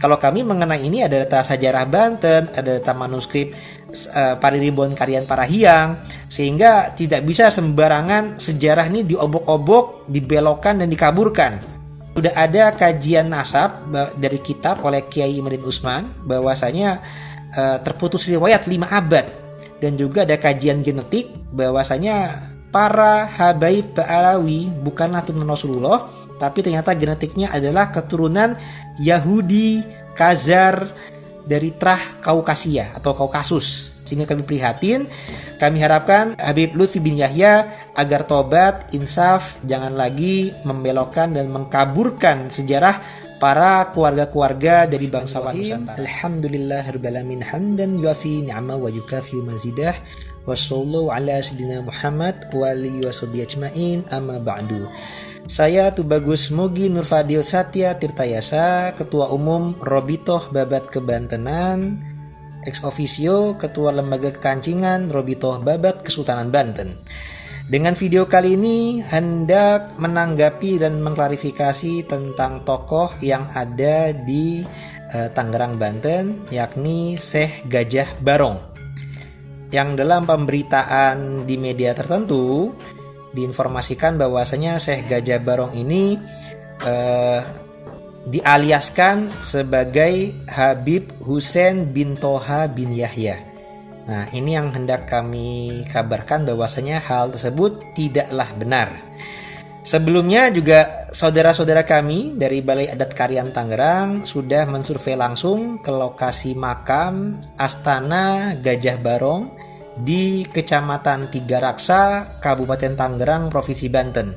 kalau kami mengenai ini ada data sejarah Banten, ada data manuskrip Paririboan Karyan Parahiang, sehingga tidak bisa sembarangan sejarah ini diobok-obok, dibelokkan dan dikaburkan. Sudah ada kajian nasab dari kitab oleh Kiai Imrin Usman bahwasanya terputus riwayat 5 abad, dan juga ada kajian genetik bahwasanya para habaib Ba'alawi bukanlah turunan Rasulullah, tapi ternyata genetiknya adalah keturunan Yahudi Khazar dari Trah Kaukasia atau Kaukasus. Sehingga kami prihatin, kami harapkan Habib Lutfi bin Yahya agar tobat, insaf, jangan lagi membelokkan dan mengkaburkan sejarah para keluarga-keluarga dari bangsawan Nusantara. Alhamdulillahirabbil alamin hamdan yuafi ni'ama wa yukafi mazidah. Wassallallahu ala sayyidina Muhammad wa alihi washabihi ajmain, amma ba'du. Saya Tubagus Mugi Nur Fadil Satya Tirtayasa, Ketua Umum Robitoh Babat Kebantenan, ex officio Ketua Lembaga Kekancingan Robitoh Babat Kesultanan Banten. Dengan video kali ini hendak menanggapi dan mengklarifikasi tentang tokoh yang ada di Tangerang, Banten, yakni Syekh Gajah Barong, yang dalam pemberitaan di media tertentu diinformasikan bahwasanya Syekh Gajah Barong ini dialiaskan sebagai Habib Husein bin Toha bin Yahya. Nah, ini yang hendak kami kabarkan bahwasanya hal tersebut tidaklah benar. Sebelumnya juga saudara-saudara kami dari Balai Adat Karyan Tangerang sudah mensurvei langsung ke lokasi makam Astana Gajah Barong di Kecamatan Tiga Raksa, Kabupaten Tangerang, Provinsi Banten.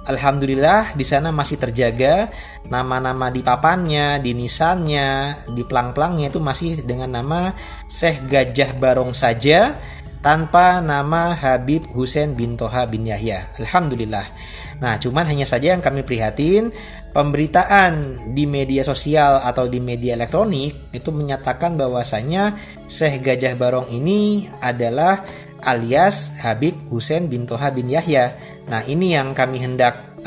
Alhamdulillah di sana masih terjaga nama-nama di papannya, di nisannya, di pelang-pelangnya itu masih dengan nama Syekh Gajah Barong saja, tanpa nama Habib Husein bin Toha bin Yahya. Alhamdulillah. Nah, cuman hanya saja yang kami prihatin, pemberitaan di media sosial atau di media elektronik itu menyatakan bahwasanya Syekh Gajah Barong ini adalah alias Habib Husein bin Toha bin Yahya. Nah, ini yang kami hendak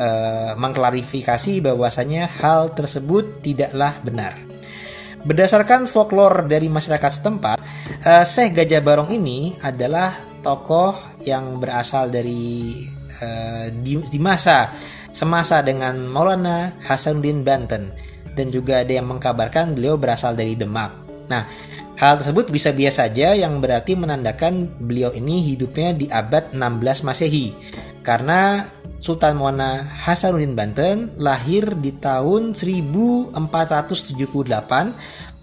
mengklarifikasi bahwasanya hal tersebut tidaklah benar. Berdasarkan folklore dari masyarakat setempat, Syekh Gajah Barong ini adalah tokoh yang berasal dari di masa semasa dengan Maulana Hasanuddin Banten, dan juga ada yang mengkabarkan beliau berasal dari Demak. Nah, hal tersebut bisa biasa saja, yang berarti menandakan beliau ini hidupnya di abad 16 Masehi, karena Sultan Maulana Hasanuddin Banten lahir di tahun 1478,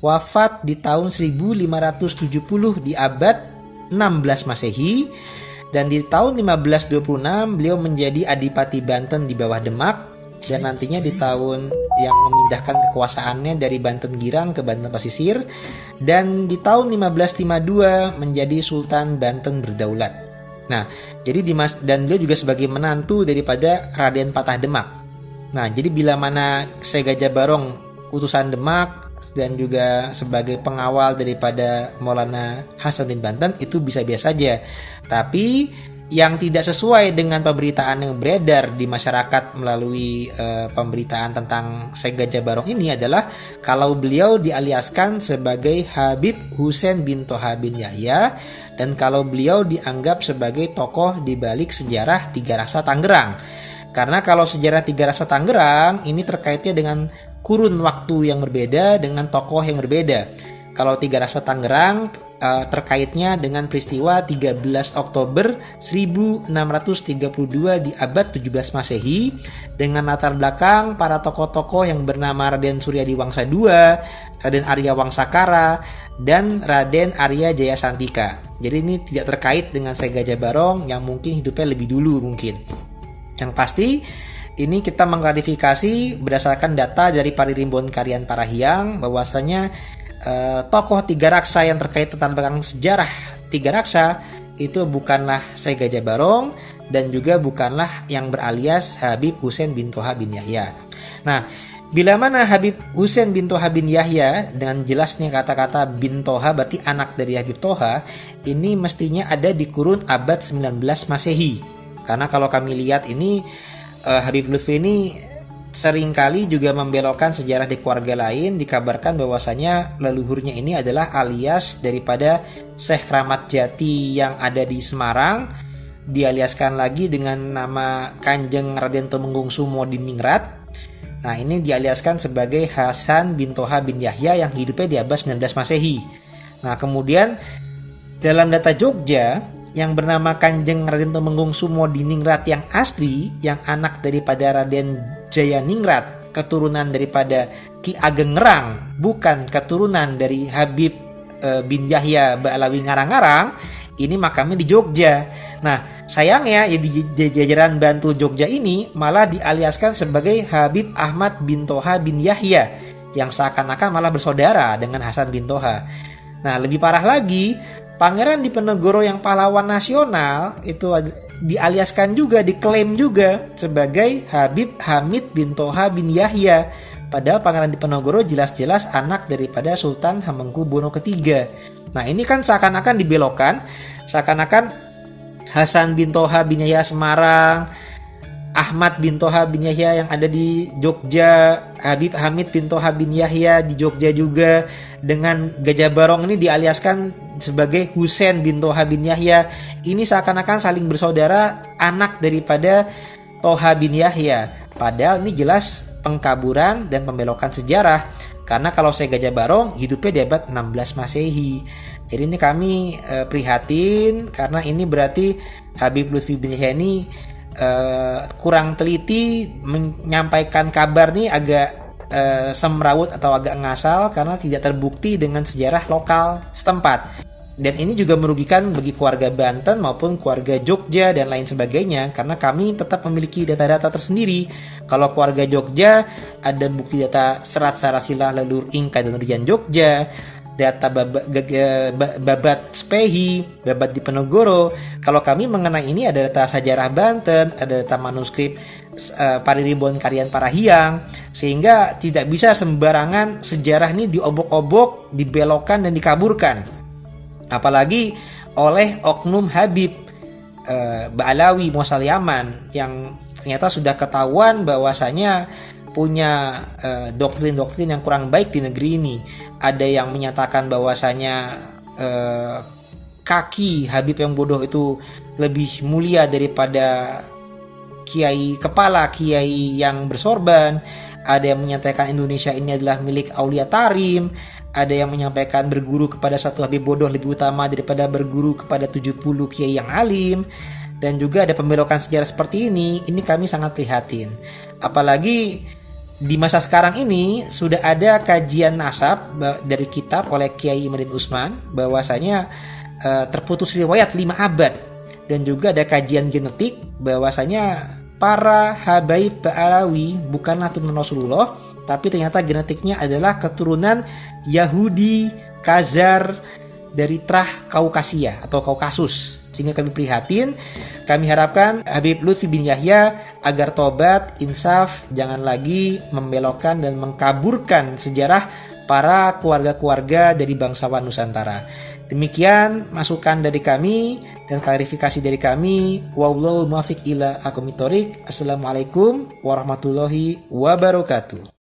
wafat di tahun 1570 di abad 16 Masehi, dan di tahun 1526 beliau menjadi Adipati Banten di bawah Demak, dan nantinya di tahun yang memindahkan kekuasaannya dari Banten Girang ke Banten Pasisir, dan di tahun 1552 menjadi Sultan Banten Berdaulat. Nah, jadi dan beliau juga sebagai menantu daripada Raden Patah Demak. Nah, jadi bila mana Syekh Gajah Barong utusan Demak dan juga sebagai pengawal daripada Maulana Hasanuddin Banten, itu bisa biasa saja. Tapi yang tidak sesuai dengan pemberitaan yang beredar di masyarakat melalui pemberitaan tentang Syekh Gajah Barong ini adalah kalau beliau dialiaskan sebagai Habib Husein bin Toha bin Yahya, dan kalau beliau dianggap sebagai tokoh di balik sejarah Tiga Raksa Tangerang. Karena kalau sejarah Tiga Raksa Tangerang ini terkaitnya dengan kurun waktu yang berbeda, dengan tokoh yang berbeda. Kalau Tiga Raksa Tangerang terkaitnya dengan peristiwa 13 Oktober 1632 di abad 17 Masehi, dengan latar belakang para tokoh-tokoh yang bernama Raden Suryadi Wangsa II, Raden Arya Wangsakara, dan Raden Arya Jayasantika. Jadi ini tidak terkait dengan Syekh Gajah Barong yang mungkin hidupnya lebih dulu mungkin. Yang pasti ini kita mengklarifikasi berdasarkan data dari Paririboan Karyan Parahiang bahwasanya tokoh Tiga Raksa yang terkait tentang belakang sejarah Tiga Raksa itu bukanlah Syekh Gajah Barong, dan juga bukanlah yang beralias Habib Husein bin Toha bin Yahya. Nah, bila mana Habib Husein bin Toha bin Yahya, dengan jelasnya kata-kata bin Toha berarti anak dari Habib Toha, ini mestinya ada di kurun abad 19 Masehi. Karena kalau kami lihat ini Habib Lutfi ini seringkali juga membelokkan sejarah di keluarga lain. Dikabarkan bahwasanya leluhurnya ini adalah alias daripada Syekh Kramat Jati yang ada di Semarang, dialiaskan lagi dengan nama Kanjeng Raden Tumenggung Sumo Diningrat. Nah, ini dialiaskan sebagai Hasan bin Toha bin Yahya yang hidupnya di abad 19 Masehi. Nah, kemudian dalam data Jogja yang bernama Kanjeng Raden Tumenggung Sumo Diningrat yang asli, yang anak daripada Raden Jayaningrat, keturunan daripada Ki Ageng Ngerang, bukan keturunan dari Habib bin Yahya Ba'alawi Ngarang-Ngarang, ini makamnya di Jogja. Nah, sayangnya ya, di jajaran Bantul Jogja ini malah dialiaskan sebagai Habib Ahmad bin Toha bin Yahya, yang seakan-akan malah bersaudara dengan Hasan bin Toha. Nah, lebih parah lagi, Pangeran Diponegoro yang pahlawan nasional itu dialiaskan juga, diklaim juga sebagai Habib Hamid bin Toha bin Yahya. Padahal Pangeran Diponegoro jelas-jelas anak daripada Sultan Hamengkubuwono III. Nah, ini kan seakan-akan dibelokkan, seakan-akan Hasan bin Toha bin Yahya Semarang, Ahmad bin Toha bin Yahya yang ada di Jogja, Habib Hamid bin Toha bin Yahya di Jogja juga, dengan Gajah Barong ini dialiaskan sebagai Husain bin Toha bin Yahya. Ini seakan-akan saling bersaudara, anak daripada Toha bin Yahya. Padahal ini jelas pengkaburan dan pembelokan sejarah. Karena kalau saya Gajah Barong hidupnya di abad 16 Masehi. Jadi ini kami prihatin karena ini berarti Habib Lutfi bin Yahya ini kurang teliti menyampaikan kabar nih, agak semrawut atau agak ngasal karena tidak terbukti dengan sejarah lokal setempat. Dan ini juga merugikan bagi keluarga Banten maupun keluarga Jogja dan lain sebagainya, karena kami tetap memiliki data-data tersendiri. Kalau keluarga Jogja ada bukti data serat Sarasilah leluhur Ingka dan Nurjan Jogja, data babat Spehi, babat Diponegoro. Kalau kami mengenai ini ada data sejarah Banten, ada data manuskrip Paririmbon Karyan Parahiang, sehingga tidak bisa sembarangan sejarah ini diobok-obok, dibelokkan dan dikaburkan. Apalagi oleh oknum Habib Ba'alawi Muasal Yaman yang ternyata sudah ketahuan bahwasanya punya doktrin-doktrin yang kurang baik di negeri ini. Ada yang menyatakan bahwasanya kaki Habib yang bodoh itu lebih mulia daripada kepala kiai yang bersorban. Ada yang menyatakan Indonesia ini adalah milik Aulia Tarim. Ada yang menyampaikan berguru kepada satu Habib bodoh lebih utama daripada berguru kepada 70 kiai yang alim. Dan juga ada pembelokan sejarah seperti ini kami sangat prihatin. Apalagi di masa sekarang ini sudah ada kajian nasab dari kitab oleh Kiai Imrin Usman bahwasanya terputus riwayat 5 abad. Dan juga ada kajian genetik bahwasanya para Habaib Ba'alawi bukanlah turunan Rasulullah, tapi ternyata genetiknya adalah keturunan Yahudi Khazar dari Trah Kaukasia atau Kaukasus. Sehingga kami prihatin. Kami harapkan Habib Lutfi bin Yahya agar tobat, insaf, jangan lagi membelokkan dan mengkaburkan sejarah para keluarga-keluarga dari bangsawan Nusantara. Demikian masukan dari kami dan klarifikasi dari kami. Wallahul muwaffiq ila aqwamit thoriq. Assalamualaikum warahmatullahi wabarakatuh.